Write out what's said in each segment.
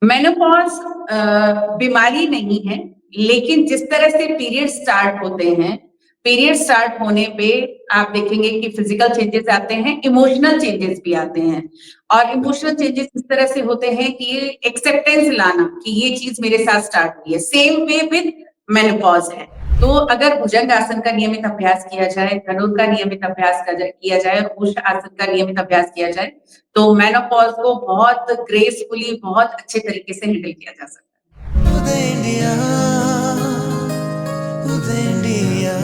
Menopause बीमारी नहीं है, लेकिन जिस तरह से पीरियड स्टार्ट होते हैं, पीरियड स्टार्ट होने पे आप देखेंगे कि फिज़िकल चेंजेज़ आते हैं, इमोशनल चेंजेज़ भी आते हैं और इमोशनल चेंजेज़ इस तरह से होते हैं कि ये एक्सेप्टेंस लाना कि ये चीज़ मेरे साथ स्टार्ट हुई है। सेम वे विद मेनोपॉज़ है। तो अगर भुजंग आसन का नियमित अभ्यास किया जाए, धनुर का नियमित अभ्यास किया जाए, उष आसन का नियमित अभ्यास किया जाए, तो मेनोपॉज़ को बहुत ग्रेसफुली, बहुत अच्छे तरीके से हैंडल किया जा सकता है। उदय इंडिया, उदय इंडिया।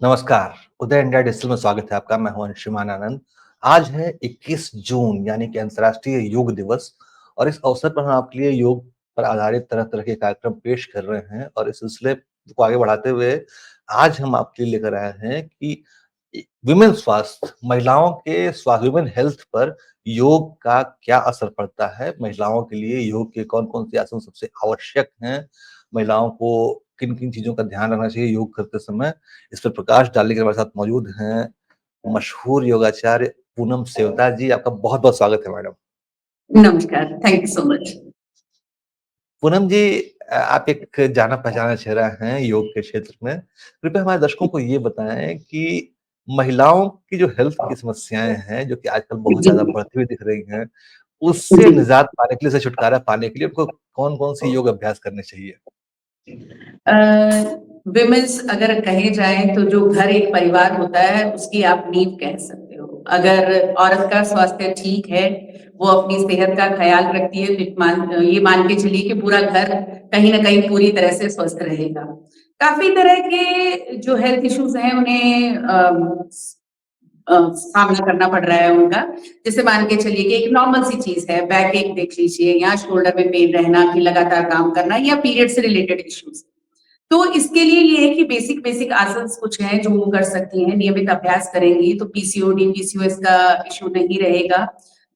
नमस्कार, उदय इंडिया डिजिटल में स्वागत है आपका। मैं हूं अंशुमान आनंद। आज है 21 जून यानी कि अंतर्राष्ट्रीय योग दिवस और इस अवसर पर हम आपके लिए योग पर आधारित तरह-तरह के कार्यक्रम पेश कर रहे हैं और इस सिलसिले को आगे बढ़ाते हुए आज हम आपके लिए लेकर आए हैं कि विमेन स्वास्थ्य, महिलाओं के स्वास्थ्य, विमेन हेल्थ पर योग का क्या असर पड़ता है? महिलाओं के लिए योग के कौन-कौन से आसन सबसे आवश्यक हैं? महिलाओं को किन-किन चीज़ों का ध्यान रखना चाहिए योग करते समय? इस पर प्रकाश डालने के लिए हमारे साथ मौजूद हैं मशहूर योगाचार्य पूनम सेवता जी। आपका बहुत-बहुत स्वागत है मैडम। नमस्कार, thank you so much. Poonam ji, आप एक जाना-पहचाना चेहरा हैं योग के क्षेत्र में। कृपया हमारे दर्शकों को ये बताएँ कि महिलाओं की जो हेल्थ की समस्याएँ हैं, जो कि आजकल बहुत जी, ज़्यादा बढ़ती हुई दिख रही हैं, उससे जी। निजात पाने के लिए, उससे छुटकारा पाने के लिए उनको कौन-कौन सी योग अभ्यास करने चाहिए? विमेन्स अगर कहे जाए तो जो घर एक परिवार होता है उसकी आप नींव कह सकते हो। अगर औरत का स्वास्थ्य ठीक है, वो अपनी सेहत का ख्याल रखती है, तो ये मान के चलिए कि पूरा घर कहीं न कहीं पूरी तरह से स्वस्थ रहेगा। काफ़ी तरह के जो हेल्थ इश्यूज़ हैं उन्हें सामना करना पड़ रहा है उनका। जैसे मान के चलिए कि एक नॉर्मल सी चीज़ है, बैक एक देख लीजिए या शोल्डर में पेन रहना कि लगातार काम करना या पीरियड से रिलेटेड इश्यूज़। तो इसके लिए ये है कि बेसिक आसन्स कुछ हैं जो वो कर सकती हैं, नियमित अभ्यास करेंगी तो पीसीओडी, पीसीओएस का इश्यू नहीं रहेगा,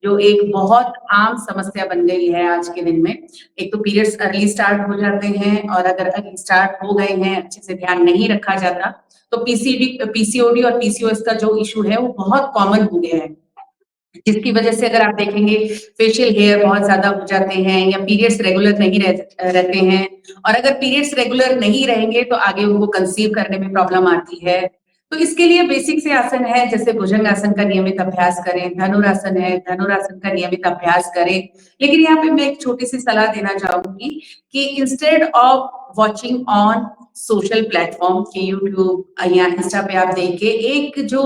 जो एक बहुत आम समस्या बन गई है आज के दिन में। एक तो पीरियड्स अर्ली स्टार्ट हो जाते हैं और अगर अर्ली स्टार्ट हो गए हैं, अच्छे से ध्यान नहीं रखा जाता, तो पीसीओडी और पीसीओएस का जो इश्यू है वो बहुत कॉमन हो गया है। जिसकी वजह से अगर आप देखेंगे फेशियल हेयर बहुत ज़्यादा हो जाते हैं या पीरियड्स रेगुलर नहीं रहते हैं और अगर पीरियड्स रेगुलर नहीं रहेंगे तो आगे उनको कंसीव करने में प्रॉब्लम आती है। तो इसके लिए बेसिक से आसन है जैसे भुजंगासन का नियमित अभ्यास करें, धनुरासन है, धनुरासन का नियमित अभ्यास करें। लेकिन यहाँ पे मैं एक छोटी-सी सलाह देना चाहूँगी कि instead of watching on social platform कि यूट्यूब या इंस्टा पे आप देखिए, एक जो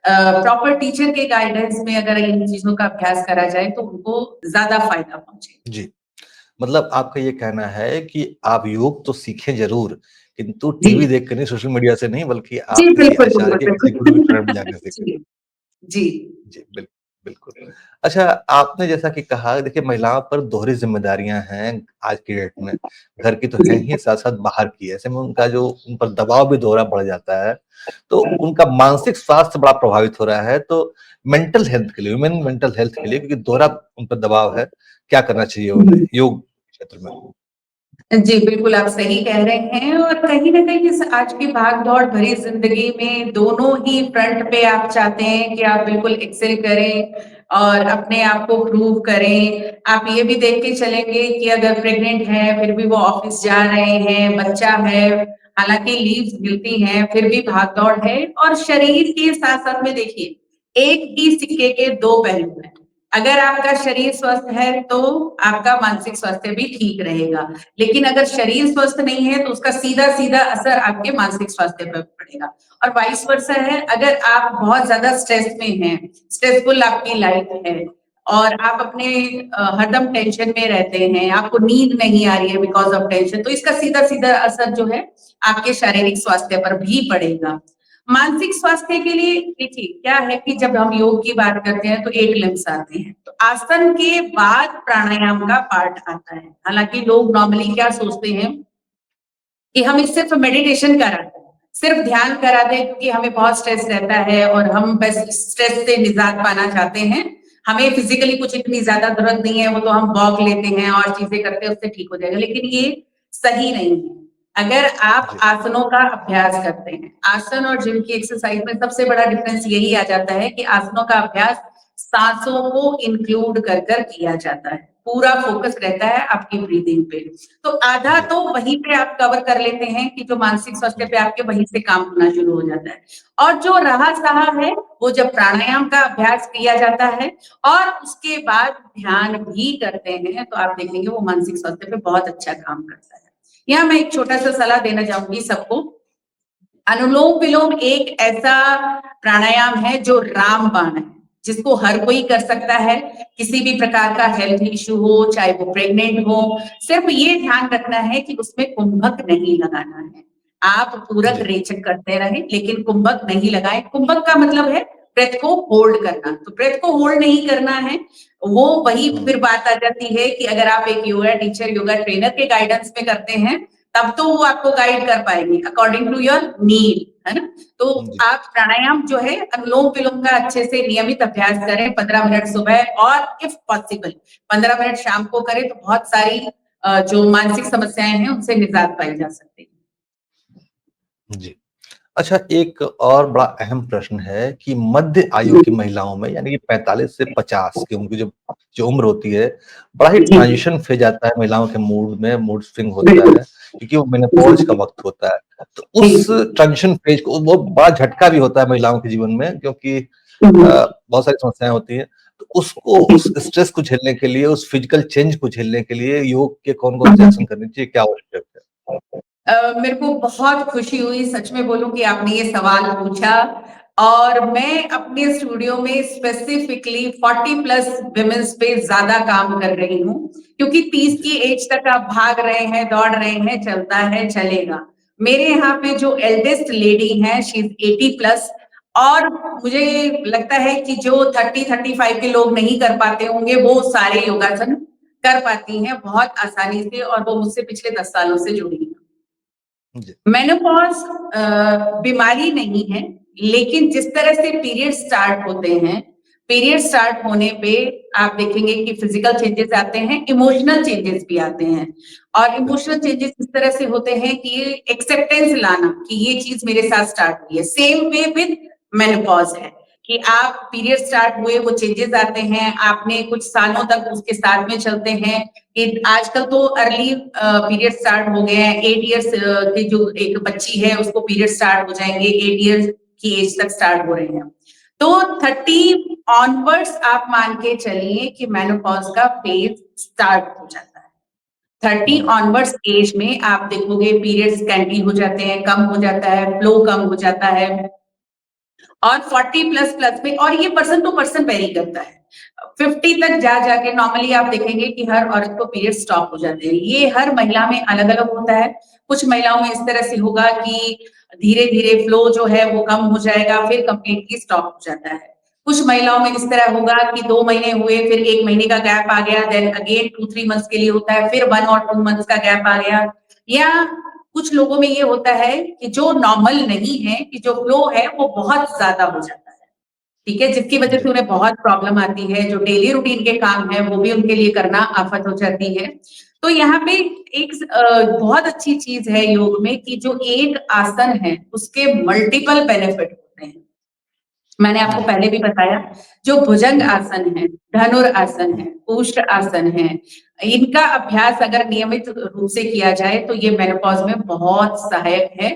प्रॉपर टीचर के गाइडेंस में अगर इन चीज़ों का अभ्यास करा जाए तो उनको ज़्यादा फ़ायदा पहुँचे। जी, मतलब आपका ये कहना है कि आप योग तो सीखें ज़रूर, किंतु जी। टीवी देख कर नहीं, सोशल मीडिया से नहीं, बल्कि जी, आप किसी बिल्कुल, आचार्य बिल्कुल, के, किसी गुरु के बिल्कुल। शरण में जाकर सीखें। जी, जी। जी, बिल्कुल। अच्छा, आपने जैसा कि कहा, देखिए महिलाओं पर दोहरी ज़िम्मेदारियाँ हैं आज की डेट में। घर की तो है जी। ही, साथ-साथ बाहर की। ऐसे में उनका जो उन पर दबाव भी दोहरा बढ़ जाता है, तो उनका मानसिक स्वास्थ्य बड़ा प्रभावित हो रहा है। तो मेंटल हेल्थ के लिए, वुमेन मेंटल हेल्थ के लिए, क्योंकि दोहरा उन पर दबाव है, क्या करना चाहिए उन्हें योग क्षेत्र में? जी, बिल्कुल आप सही कह रहे हैं और कहीं न कहीं इस आज की भाग-दौड़ भरी ज़िंदगी में दोनों ही फ्रंट पे आप चाहते हैं कि आप बिल्कुल एक्सेल करें और अपने आप को प्रूव करें। आप ये भी देख के चलेंगे कि अगर प्रेग्नेंट हैं, फिर भी वो ऑफ़िस जा रहे हैं, बच्चा है, हालाँकि लीव्स मिलती हैं, फिर भी भाग-दौड़ है और शरीर के साथ-साथ में देखिए, एक ही सिक्के के 2 पहलू हैं। अगर आपका शरीर स्वस्थ है, तो आपका मानसिक स्वास्थ्य भी ठीक रहेगा। लेकिन अगर शरीर स्वस्थ नहीं है तो उसका सीधा-सीधा असर आपके मानसिक स्वास्थ्य पर पड़ेगा और वाइस वर्सा है अगर आप बहुत ज़्यादा स्ट्रेस में हैं, स्ट्रेसफुल आपकी लाइफ है और आप अपने हरदम टेंशन में रहते हैं, आपको नींद नहीं आ रही है बिकॉज़ ऑफ टेंशन, तो इसका सीधा-सीधा असर जो है आपके शारीरिक स्वास्थ्य पर भी पड़ेगा। मानसिक स्वास्थ्य के लिए देखिए क्या है कि जब हम योग की बात करते हैं तो एक लिम्स आते हैं। तो आसन के बाद प्राणायाम का पार्ट आता है। हालाँकि लोग नॉर्मली क्या सोचते हैं कि हमें सिर्फ मेडिटेशन करा दें, सिर्फ ध्यान करा दें क्योंकि हमें बहुत स्ट्रेस रहता है और हम बस स्ट्रेस से निजात पाना चाहते हैं। हमें फिज़िकली कुछ इतनी ज़्यादा ज़रूरत नहीं है, वो तो हम वॉक लेते हैं और चीज़ें करते हैं उससे ठीक हो जाएगा, लेकिन ये सही नहीं है। अगर आप जी, आसनों का अभ्यास करते हैं, आसन और जिम की एक्सरसाइज में सबसे बड़ा डिफरेंस यही आ जाता है कि आसनों का अभ्यास सांसों को इंक्लूड कर कर किया जाता है। पूरा फोकस रहता है आपकी ब्रीदिंग पे। तो आधा जी। तो वहीं पे आप कवर कर लेते हैं कि जो मानसिक स्वास्थ्य पे आपके वहीं से काम होना शुरू हो जाता है। और जो रहा-सहा है, वो जब प्राणायाम का अभ्यास किया जाता है और उसके बाद ध्यान भी करते हैं, तो आप देखेंगे वो मानसिक स्वास्थ्य पे बहुत अच्छा काम करता है। यहाँ मैं एक छोटा-सा सलाह देना चाहूँगी सबको। अनुलोम-विलोम एक ऐसा प्राणायाम है जो रामबाण है, जिसको हर कोई कर सकता है, किसी भी प्रकार का हेल्थ इश्यू हो, चाहे वो प्रेग्नेंट हो, सिर्फ ये ध्यान रखना है कि उसमें कुंभक नहीं लगाना है। आप पूरक जी। रेचक करते रहें, लेकिन कुंभक नहीं लगाएँ। कुंभक का मतलब है ब्रेथ को होल्ड करना, तो ब्रेथ को होल्ड नहीं करना है, वो वही हुँ। फिर बात आ जाती है कि अगर आप एक योगा टीचर, योगा ट्रेनर के गाइडेंस में करते हैं, तब तो वो आपको गाइड कर पाएंगे अकॉर्डिंग टू योर नीड, है ना? तो जी। आप प्राणायाम जो है अनुलोम-विलोम का अच्छे से नियमित अभ्यास करें 15 मिनट सुबह और इफ पॉसिबल 15 मिनट शाम को करें तो बहुत सारी जो मानसिक समस्याएं हैं उनसे निजात पाई जा सकती है। जी। अच्छा, एक और बड़ा अहम प्रश्न है कि मध्य आयु की महिलाओं में यानी कि 45 से 50 की उनकी जो जो उम्र होती है, बड़ा ही जी, ट्रांजिशन फेज आता है महिलाओं के मूड में, मूड स्विंग होता बिल्कुल। है, क्योंकि वो मेनोपॉज़ का वक़्त होता है। तो जी, उस ट्रांजिशन फेज को वो बड़ा झटका भी होता है महिलाओं के जीवन में, क्योंकि जी, बहुत सारी समस्याएँ होती हैं। तो उसको, उस स्ट्रेस को झेलने के लिए, उस फिजिकल चेंज को झेलने के लिए योग के कौन-कौन से आसन करने चाहिए, क्या आवश्यक है? मेरे को बहुत खुशी हुई सच में बोलूं कि आपने ये सवाल पूछा और मैं अपने स्टूडियो में स्पेसिफिकली 40 प्लस विमेंस पे ज्यादा काम कर रही हूँ क्योंकि 30 जी। की एज तक आप भाग रहे हैं, दौड़ रहे हैं, चलता है, चलेगा। मेरे यहाँ पे जो एल्डेस्ट लेडी है शी इज 80 प्लस और मुझे लगता है कि जो 30-35 के लोग नहीं कर पाते होंगे वो सारे योगासन कर पाती हैं बहुत आसानी से और वो मुझसे पिछले 10 सालों से जुड़ी हैं। जी। मेनोपॉज बीमारी नहीं है, लेकिन जिस तरह से पीरियड स्टार्ट होते हैं, पीरियड स्टार्ट होने पे आप देखेंगे कि फिजिकल चेंजेस आते हैं, इमोशनल चेंजेस भी आते हैं और बिल्कुल। इमोशनल चेंजेस इस तरह से होते हैं कि ये एक्सेप्टेंस लाना कि ये चीज मेरे साथ स्टार्ट हुई है। सेम वे विद मेनोपॉज है कि आप पीरियड स्टार्ट हुए, वो चेंजेस आते हैं, आपने कुछ सालों तक उसके साथ में चलते हैं कि आजकल तो अर्ली पीरियड स्टार्ट हो गए हैं 8 इयर्स की जो एक बच्ची है उसको पीरियड स्टार्ट हो जाएंगे 8 इयर्स की एज तक स्टार्ट हो रहे हैं तो 30 ऑनवर्ड्स आप मान के चलिए कि मेनोपॉज का फेज स्टार्ट हो जाता है। 30 हुँ। ऑनवर्ड्स एज में आप देखोगे पीरियड्स स्कैंटी हो जाते हैं, कम हो जाता है, फ्लो कम हो जाता है और 40 प्लस प्लस में और ये पर्सन टू पर्सन वेरी करता है। 50 तक जा जाके नॉर्मली आप देखेंगे कि हर औरत को पीरियड स्टॉप हो जाते हैं। ये हर महिला में अलग-अलग होता है। कुछ महिलाओं में इस तरह से होगा कि धीरे-धीरे फ्लो जो है वो कम हो जाएगा, फिर कंप्लीटली स्टॉप हो जाता है। कुछ महिलाओं में इस तरह होगा कि 2 महीने हुए, फिर 1 महीने का गैप आ गया, देन अगेन 2-3 मंथ्स के लिए होता है, फिर 1 और 2 मंथ्स का गैप आ गया। या कुछ लोगों में ये होता है कि जो नॉर्मल नहीं है, कि जो फ्लो है वो बहुत ज़्यादा हो जाता है। ठीक है? जिसकी वजह जी। से उन्हें बहुत प्रॉब्लम आती है, जो डेली रूटीन के काम है, वो भी उनके लिए करना आफ़त हो जाती है। तो यहाँ पे एक बहुत अच्छी चीज़ है योग में कि जो एक आसन है, उसके मल्टीपल बेनिफिट होते हैं। मैंने आपको जी। पहले भी बताया, जो भुजंग हुँ। आसन है, धनुरासन हुँ। है, उष्ट्र आसन है, इनका अभ्यास अगर नियमित रूप से किया जाए तो ये मेनोपॉज़ में बहुत सहायक है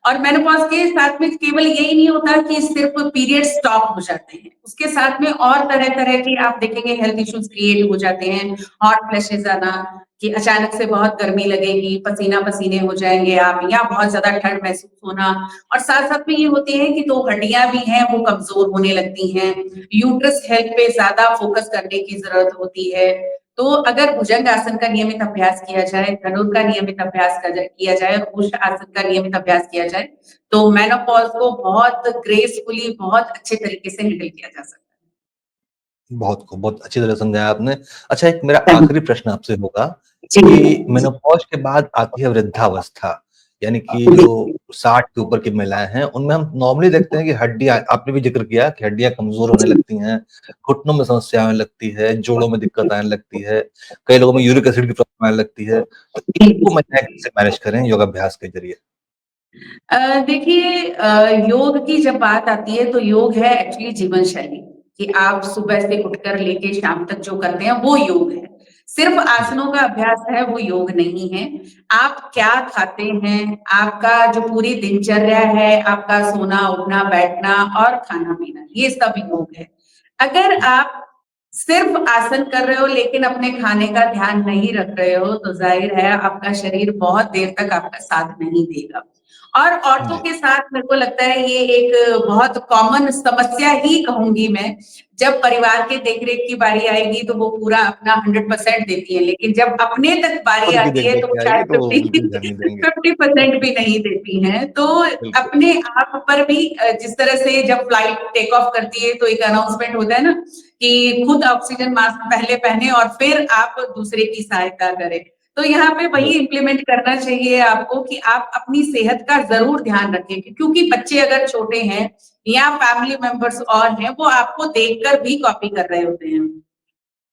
और मेनोपॉज़ के साथ में केवल यही नहीं होता कि सिर्फ पीरियड स्टॉप हो जाते हैं, उसके साथ में और तरह-तरह के आप देखेंगे हेल्थ इश्यूज़ क्रिएट हो जाते हैं, हॉट फ्लैशेज़ आना, कि अचानक से बहुत गर्मी लगेगी, पसीना-पसीने हो जाएँगे आप या बहुत ज़्यादा ठंड महसूस होना और साथ-साथ में ये होती है कि 2 हड्डियाँ भी हैं वो कमज़ोर होने लगती हैं। यूट्रस हेल्थ पे ज़्यादा फ़ोकस करने की ज़रूरत होती है। तो अगर भुजंग आसन का नियमित अभ्यास किया जाए, धनुर का नियमित अभ्यास किया जाए और उष्ट्र आसन का नियमित अभ्यास किया जाए, तो मेनोपॉज़ को बहुत ग्रेसफुली बहुत अच्छे तरीके से हैंडल किया जा सकता बहुत खूब, बहुत अच्छी तरह समझाया आपने। अच्छा, एक मेरा है। आखिरी प्रश्न आपसे होगा जी, कि जी, मेनोपॉज़ के बाद आती है वृद्धावस्था, यानी कि जी, जो 60 के ऊपर की महिलाएँ हैं, उनमें हम नॉर्मली देखते हैं कि हड्डियाँ, आपने भी ज़िक्र किया कि हड्डियाँ कमज़ोर होने लगती हैं, घुटनों में समस्या आने लगती है, जोड़ों में दिक्कत आने लगती है, कई लोगों में यूरिक एसिड की प्रॉब्लम आने लगती है। तो जी। इनको महिलाएँ कैसे मैनेज करें योगाभ्यास के ज़रिए? देखिए योग की जब बात आती है तो योग है एक्चुअली जीवन शैली। कि आप सुबह से उठकर लेके शाम तक जो करते हैं वो योग है। सिर्फ आसनों का अभ्यास है वो योग नहीं है। आप क्या खाते हैं, आपका जो पूरी दिनचर्या है, आपका सोना, उठना, बैठना और खाना-पीना, ये सब योग है। अगर आप सिर्फ आसन कर रहे हो लेकिन अपने खाने का ध्यान नहीं रख रहे हो, तो ज़ाहिर है आपका शरीर बहुत देर तक आपका साथ नहीं देगा। और औरतों जी, के साथ मेरे को लगता है ये एक बहुत कॉमन समस्या ही कहूँगी मैं। जब परिवार के देख-रेख की बारी आएगी तो वो पूरा अपना 100% देती हैं, लेकिन जब अपने तक बारी खुद की आती है देख-रेख तो वो में आएगी शायद तो वो 50 बिल्कुल ध्यान नहीं देंगे। 50% भी नहीं देती हैं। तो बिल्कुल, अपने आप पर भी जिस तरह से जब फ्लाइट टेक ऑफ करती है तो एक अनाउंसमेंट होता है ना कि खुद ऑक्सीजन मास्क पहले पहने और फिर आप दूसरे की सहायता करें। तो यहाँ पे वही बिल्कुल, इम्प्लीमेंट करना चाहिए आपको कि आप अपनी सेहत का ज़रूर ध्यान रखें क्योंकि बच्चे अगर छोटे हैं या फैमिली मेंबर्स और हैं, वो आपको देखकर भी कॉपी कर रहे होते हैं।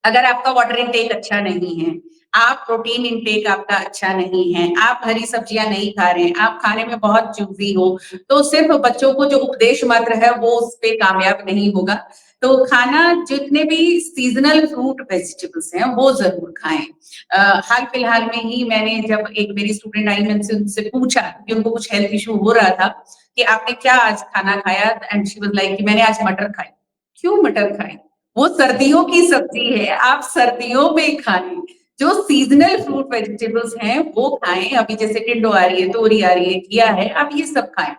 अगर आपका वाटर इनटेक अच्छा नहीं है, आप प्रोटीन इनटेक आपका अच्छा नहीं है, आप हरी सब्जियाँ नहीं खा रहे हैं, आप खाने में बहुत चूज़ी हो, तो सिर्फ़ बच्चों को जो उपदेश मात्र है वो उस पे कामयाब नहीं होगा। तो खाना जितने भी सीज़नल फ्रूट वेजिटेबल्स हैं, वो ज़रूर खाएँ। हाल-फिलहाल में ही मैंने जब एक मेरी स्टूडेंट आई मैंने उनसे पूछा कि उनको कुछ हेल्थ इश्यू हो रहा था, कि आपने क्या आज खाना खाया? एंड शी वाज़ लाइक कि मैंने आज मटर खाई। क्यों मटर खाई? वो सर्दियों की सब्जी है, आप सर्दियों में खाएँ। जो सीज़नल फ्रूट वेजिटेबल्स हैं, वो खाएँ। अभी जैसे टिंडो आ रही है, तोरी आ रही है, घिया है, आप ये सब खाएँ।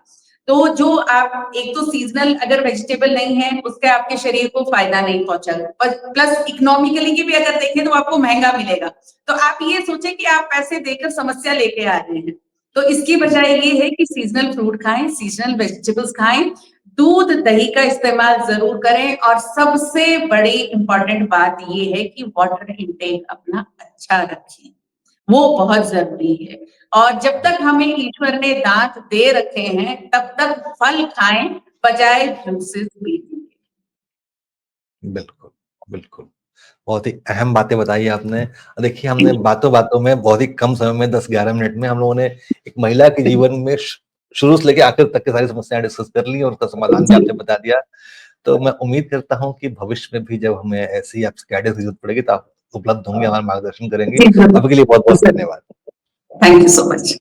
तो जो आप एक तो सीज़नल अगर वेजिटेबल नहीं है, उससे आपके शरीर को फ़ायदा नहीं पहुँचेगा और प्लस इकोनॉमिकली की भी अगर देखें तो आपको महँगा मिलेगा। तो आप ये सोचें कि आप पैसे देकर समस्या लेके आ रहे हैं। तो इसकी बजाय ये है कि सीज़नल फ्रूट खाएँ, सीज़नल वेजिटेबल्स खाएँ, दूध, दही का इस्तेमाल ज़रूर करें और सबसे बड़ी इम्पोर्टेंट बात ये है कि वाटर इंटेक अपना अच्छा रखें, वो बहुत ज़रूरी है। और जब तक बिल्कुल, हमें ईश्वर ने दाँत दे रखे हैं, तब तक फल खाएँ, बजाय जूसेस पीने के। बिल्कुल, बिल्कुल। बहुत ही अहम बातें बताई आपने। देखिए, हमने बातों-बातों में बहुत ही कम समय में 10-11 मिनट में हम लोगों ने एक महिला के जीवन में शुरू से लेके आखिर तक की सारी समस्याएँ डिस्कस कर ली और उसका समाधान भी जी, आपने बता दिया। तो मैं उम्मीद करता हूँ कि भविष्य में भी जब हमें ऐसी आपसे गाइडेंस की ज़रूरत पड़ेगी तो आप उपलब्ध होंगे, हमारा मार्गदर्शन करेंगे। जी, ज़रूर। अभी के लिए बहुत-बहुत ज़रूर। धन्यवाद। Thank you so much.